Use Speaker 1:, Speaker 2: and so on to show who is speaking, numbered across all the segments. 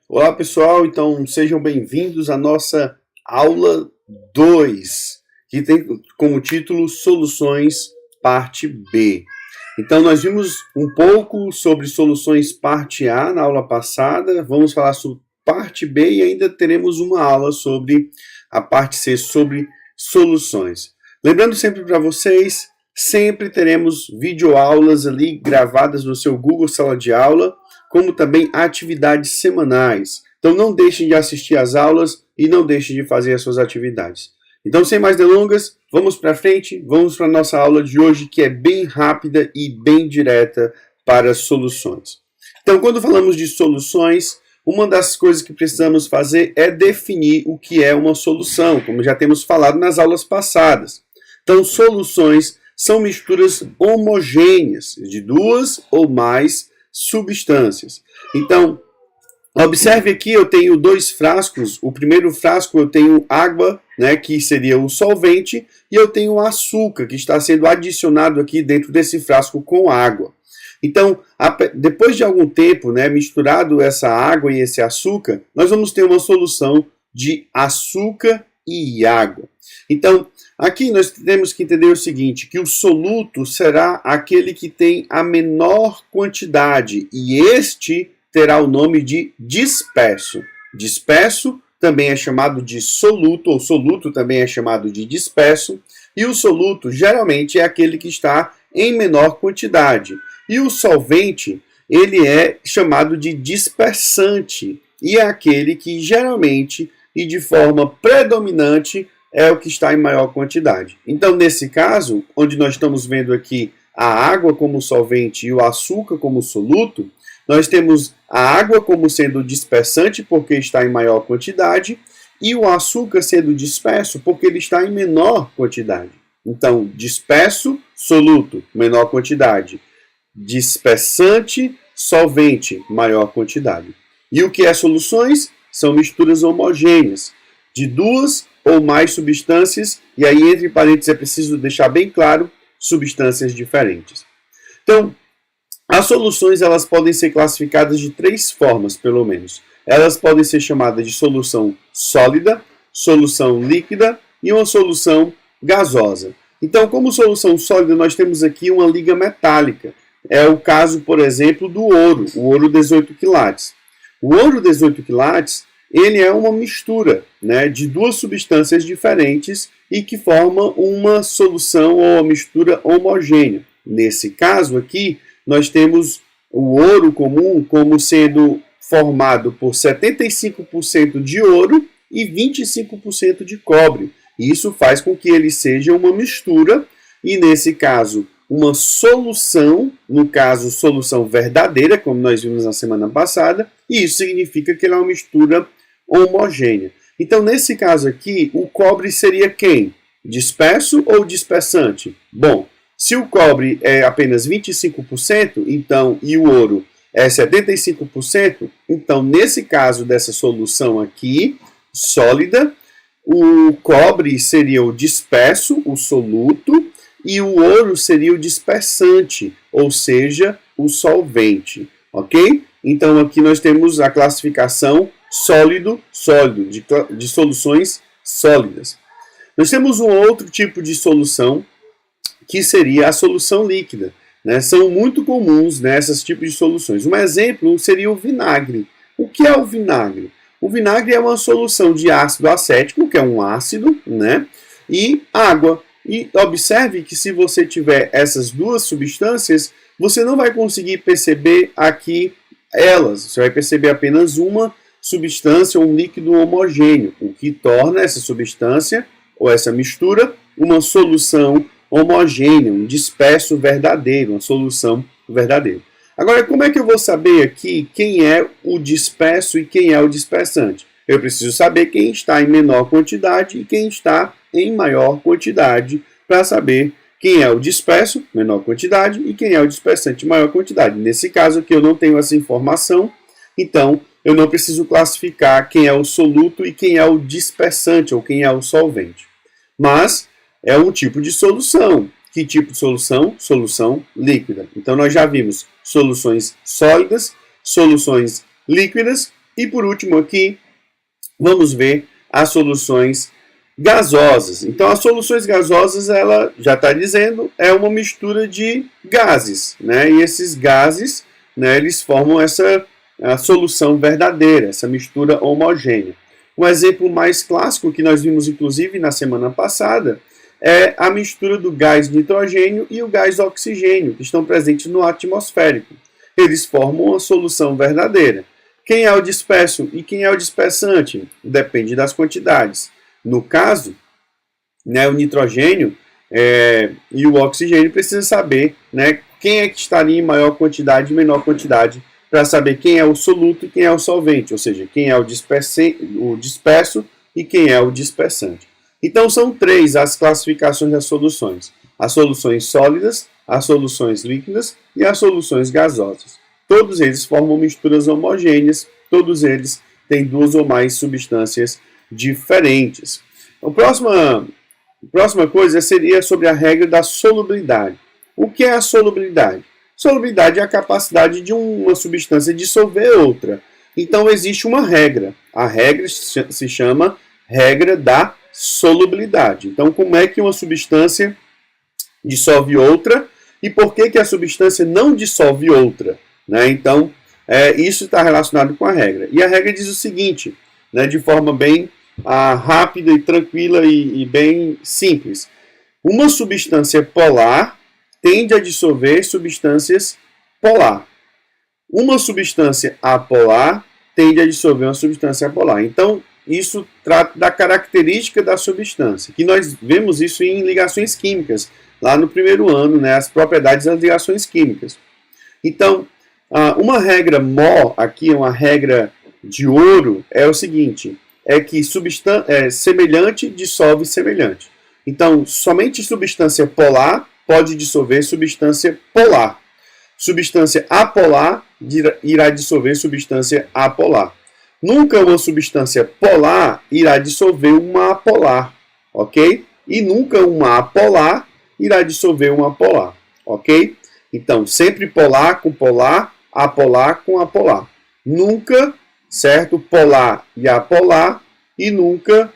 Speaker 1: Olá pessoal, então sejam bem-vindos à nossa aula 2, que tem como título Soluções Parte B. Então nós vimos um pouco sobre soluções parte A na aula passada, vamos falar sobre parte B e ainda teremos uma aula sobre a parte C, sobre soluções. Lembrando sempre para vocês, sempre teremos videoaulas ali gravadas no seu Google Sala de Aula, como também atividades semanais. Então não deixem de assistir às aulas e não deixem de fazer as suas atividades. Então, sem mais delongas, vamos para frente, vamos para a nossa aula de hoje, que é bem rápida e bem direta para as soluções. Então, quando falamos de soluções, uma das coisas que precisamos fazer é definir o que é uma solução, como já temos falado nas aulas passadas. Então, soluções são misturas homogêneas de duas ou mais substâncias. Então, observe aqui, eu tenho dois frascos. O primeiro frasco eu tenho água, né, que seria o solvente, e eu tenho açúcar, que está sendo adicionado aqui dentro desse frasco com água. Então, depois de algum tempo, né, misturado essa água e esse açúcar, nós vamos ter uma solução de açúcar e água. Então, aqui nós temos que entender o seguinte, que o soluto será aquele que tem a menor quantidade e este terá o nome de disperso. Disperso também é chamado de soluto, ou soluto também é chamado de disperso, e o soluto geralmente é aquele que está em menor quantidade. E o solvente, ele é chamado de dispersante, e é aquele que geralmente e de forma predominante é o que está em maior quantidade. Então, nesse caso, onde nós estamos vendo aqui a água como solvente e o açúcar como soluto, nós temos a água como sendo dispersante porque está em maior quantidade e o açúcar sendo disperso porque ele está em menor quantidade. Então, disperso, soluto, menor quantidade. Dispersante, solvente, maior quantidade. E o que é soluções? São misturas homogêneas de duas ou mais substâncias, e aí entre parênteses é preciso deixar bem claro, substâncias diferentes. Então, as soluções elas podem ser classificadas de três formas, pelo menos. Elas podem ser chamadas de solução sólida, solução líquida e uma solução gasosa. Então, como solução sólida, nós temos aqui uma liga metálica. É o caso, por exemplo, do ouro, o ouro 18 quilates. O ouro 18 quilates, ele é uma mistura, né, de duas substâncias diferentes e que forma uma solução ou uma mistura homogênea. Nesse caso aqui, nós temos o ouro comum como sendo formado por 75% de ouro e 25% de cobre. Isso faz com que ele seja uma mistura e, nesse caso, uma solução, no caso, solução verdadeira, como nós vimos na semana passada, e isso significa que ele é uma mistura homogênea. Então, nesse caso aqui, o cobre seria quem? Disperso ou dispersante? Bom, se o cobre é apenas 25%, então, e o ouro é 75%, então, nesse caso dessa solução aqui, sólida, o cobre seria o disperso, o soluto, e o ouro seria o dispersante, ou seja, o solvente, ok? Então, aqui nós temos a classificação sólido, de soluções sólidas. Nós temos um outro tipo de solução, que seria a solução líquida. Né? São muito comuns esses tipos de soluções. Um exemplo seria o vinagre. O que é o vinagre? O vinagre é uma solução de ácido acético, que é um ácido, né? E água. E observe que se você tiver essas duas substâncias, você não vai conseguir perceber aqui elas. Você vai perceber apenas uma substância, um líquido homogêneo, o que torna essa substância ou essa mistura uma solução homogênea, um disperso verdadeiro, uma solução verdadeira. Agora, como é que eu vou saber aqui quem é o disperso e quem é o dispersante? Eu preciso saber quem está em menor quantidade e quem está em maior quantidade para saber quem é o disperso, menor quantidade, e quem é o dispersante, maior quantidade. Nesse caso aqui eu não tenho essa informação, então eu não preciso classificar quem é o soluto e quem é o dispersante ou quem é o solvente. Mas é um tipo de solução. Que tipo de solução? Solução líquida. Então nós já vimos soluções sólidas, soluções líquidas. E por último aqui, vamos ver as soluções gasosas. Então, as soluções gasosas, ela já está dizendo, é uma mistura de gases, né? E esses gases, né, eles formam a solução verdadeira, essa mistura homogênea. Um exemplo mais clássico que nós vimos, inclusive, na semana passada, é a mistura do gás nitrogênio e o gás oxigênio, que estão presentes no atmosférico. Eles formam a solução verdadeira. Quem é o disperso e quem é o dispersante? Depende das quantidades. No caso, né, o nitrogênio e o oxigênio precisam saber, né, quem é que estaria em maior quantidade e menor quantidade, para saber quem é o soluto e quem é o solvente, ou seja, quem é o disperso e quem é o dispersante. Então, são 3 as classificações das soluções: as soluções sólidas, as soluções líquidas e as soluções gasosas. Todos eles formam misturas homogêneas, todos eles têm 2 ou mais substâncias diferentes. A próxima coisa seria sobre a regra da solubilidade. O que é a solubilidade? Solubilidade é a capacidade de uma substância dissolver outra. Então, existe uma regra. A regra se chama regra da solubilidade. Então, como é que uma substância dissolve outra e por que a substância não dissolve outra? Né? Então, isso está relacionado com a regra. E a regra diz o seguinte, né, de forma bem rápida e tranquila e bem simples. Uma substância polar tende a dissolver substâncias polar. Uma substância apolar tende a dissolver uma substância apolar. Então, isso trata da característica da substância, que nós vemos isso em ligações químicas, lá no primeiro ano, né, as propriedades das ligações químicas. Então, uma regra mó, aqui uma regra de ouro, é o seguinte, é que semelhante dissolve semelhante. Então, somente substância polar pode dissolver substância polar. Substância apolar irá dissolver substância apolar. Nunca uma substância polar irá dissolver uma apolar, ok? E nunca uma apolar irá dissolver uma apolar, ok? Então, sempre polar com polar, apolar com apolar. Nunca, certo? Polar e apolar, e nunca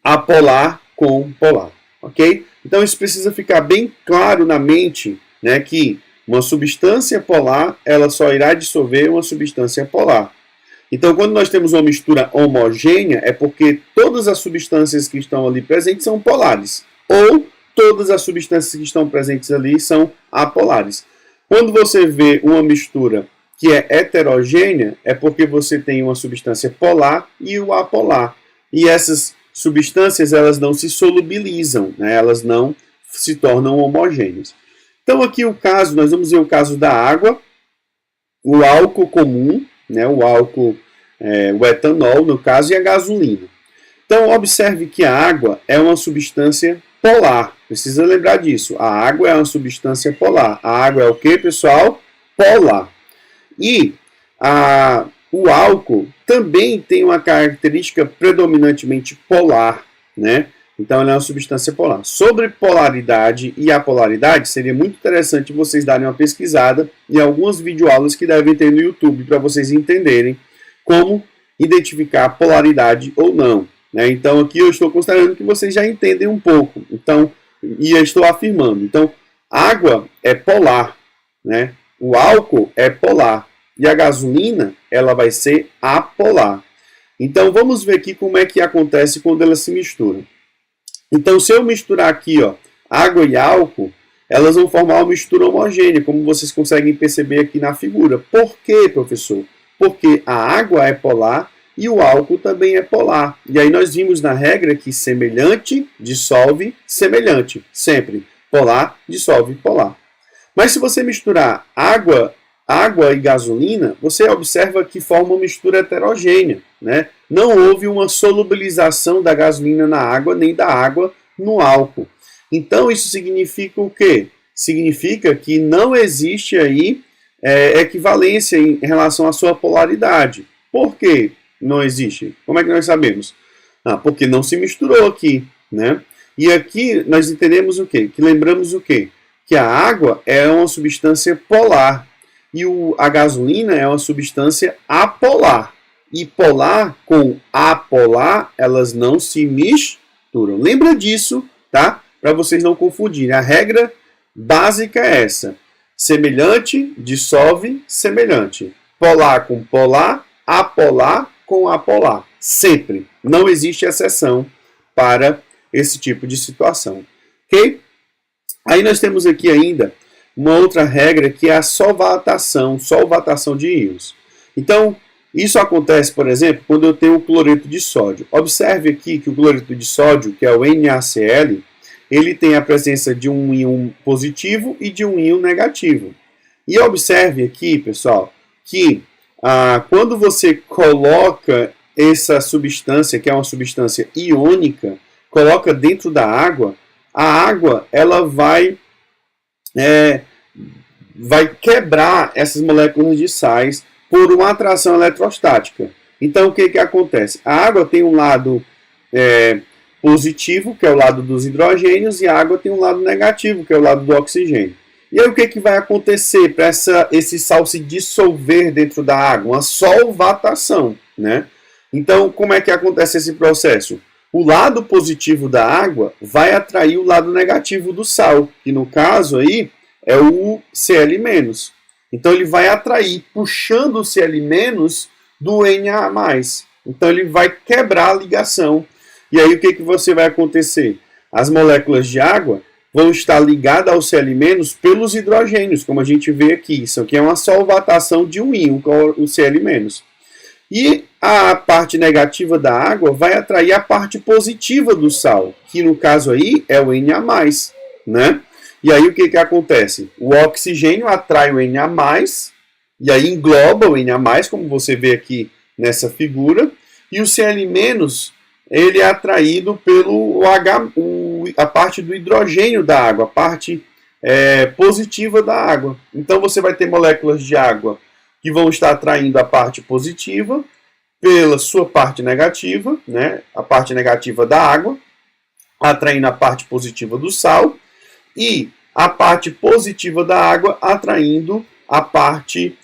Speaker 1: apolar com polar, ok? Então, isso precisa ficar bem claro na mente, né, que uma substância polar, ela só irá dissolver uma substância polar. Então, quando nós temos uma mistura homogênea, é porque todas as substâncias que estão ali presentes são polares, ou todas as substâncias que estão presentes ali são apolares. Quando você vê uma mistura que é heterogênea, é porque você tem uma substância polar e o apolar. E essas substâncias, elas não se solubilizam, né? Elas não se tornam homogêneas. Então, aqui nós vamos ver o caso da água, o álcool comum, né? O etanol, no caso, e a gasolina. Então, observe que a água é uma substância polar. Precisa lembrar disso. A água é uma substância polar. A água é o que, pessoal? Polar. E o álcool também tem uma característica predominantemente polar, né? Então, ela é uma substância polar. Sobre polaridade e apolaridade, seria muito interessante vocês darem uma pesquisada em algumas videoaulas que devem ter no YouTube para vocês entenderem como identificar polaridade ou não, né? Então, aqui eu estou considerando que vocês já entendem um pouco. Então, e eu estou afirmando. Então, água é polar, né? O álcool é polar. E a gasolina, ela vai ser apolar. Então, vamos ver aqui como é que acontece quando elas se misturam. Então, se eu misturar aqui, ó, água e álcool, elas vão formar uma mistura homogênea, como vocês conseguem perceber aqui na figura. Por quê, professor? Porque a água é polar e o álcool também é polar. E aí nós vimos na regra que semelhante dissolve semelhante. Sempre. Polar dissolve polar. Mas se você misturar água e gasolina, você observa que forma uma mistura heterogênea, né? Não houve uma solubilização da gasolina na água, nem da água no álcool. Então, isso significa o quê? Significa que não existe aí equivalência em relação à sua polaridade. Por que não existe? Como é que nós sabemos? Porque não se misturou aqui, né? E aqui nós entendemos o quê? Que lembramos o quê? Que a água é uma substância polar. E a gasolina é uma substância apolar. E polar com apolar, elas não se misturam. Lembra disso, tá? Para vocês não confundirem. A regra básica é essa. Semelhante, dissolve, semelhante. Polar com polar, apolar com apolar. Sempre. Não existe exceção para esse tipo de situação. Ok? Aí nós temos aqui ainda uma outra regra que é a solvatação de íons. Então, isso acontece, por exemplo, quando eu tenho o cloreto de sódio. Observe aqui que o cloreto de sódio, que é o NaCl, ele tem a presença de um íon positivo e de um íon negativo. E observe aqui, pessoal, que quando você coloca essa substância, que é uma substância iônica, coloca dentro da água, a água ela vai quebrar essas moléculas de sais por uma atração eletrostática. Então, o que acontece? A água tem um lado positivo, que é o lado dos hidrogênios, e a água tem um lado negativo, que é o lado do oxigênio. E aí, o que vai acontecer para esse sal se dissolver dentro da água? Uma solvatação, né? Então, como é que acontece esse processo? O lado positivo da água vai atrair o lado negativo do sal, que no caso aí é o Cl-. Então ele vai atrair, puxando o Cl- do Na+. Então ele vai quebrar a ligação. E aí o que você vai acontecer? As moléculas de água vão estar ligadas ao Cl- pelos hidrogênios, como a gente vê aqui. Isso aqui é uma solvatação de um íon, com o Cl-. E a parte negativa da água vai atrair a parte positiva do sal, que no caso aí é o Na+, né? E aí o que acontece? O oxigênio atrai o Na+, e aí engloba o Na+, como você vê aqui nessa figura, e o Cl- ele é atraído pelo a parte do hidrogênio da água, a parte positiva da água. Então você vai ter moléculas de água que vão estar atraindo a parte positiva pela sua parte negativa, né? A parte negativa da água, atraindo a parte positiva do sal, e a parte positiva da água atraindo a parte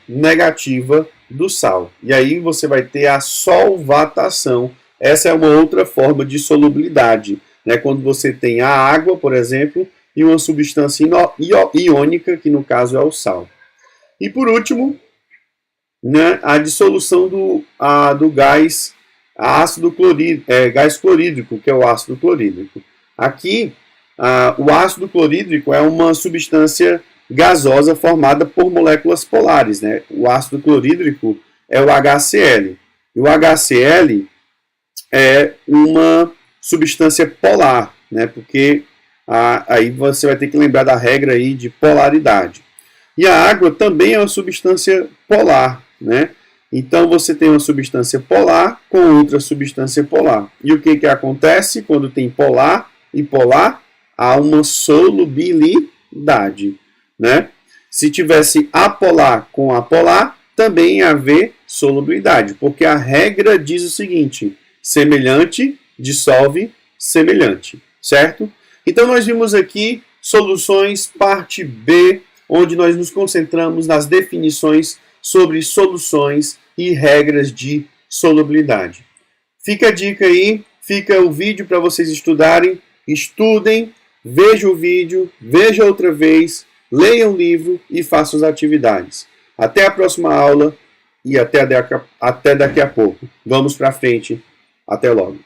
Speaker 1: negativa do sal. E aí você vai ter a solvatação. Essa é uma outra forma de solubilidade, né? Quando você tem a água, por exemplo, e uma substância iônica, que no caso é o sal. E por último, né, a dissolução do gás gás clorídrico, que é o ácido clorídrico. Aqui, o ácido clorídrico é uma substância gasosa formada por moléculas polares, né? O ácido clorídrico é o HCl. E o HCl é uma substância polar, né? Porque aí você vai ter que lembrar da regra aí de polaridade. E a água também é uma substância polar, né? Então você tem uma substância polar com outra substância polar. E o que acontece quando tem polar e polar? Há uma solubilidade, né? Se tivesse apolar com apolar, também ia haver solubilidade, porque a regra diz o seguinte: semelhante dissolve semelhante, certo? Então nós vimos aqui soluções parte B, onde nós nos concentramos nas definições sobre soluções e regras de solubilidade. Fica a dica aí, fica o vídeo para vocês estudarem, estudem, vejam o vídeo, vejam outra vez, leiam o livro e façam as atividades. Até a próxima aula e até daqui a pouco. Vamos para frente. Até logo.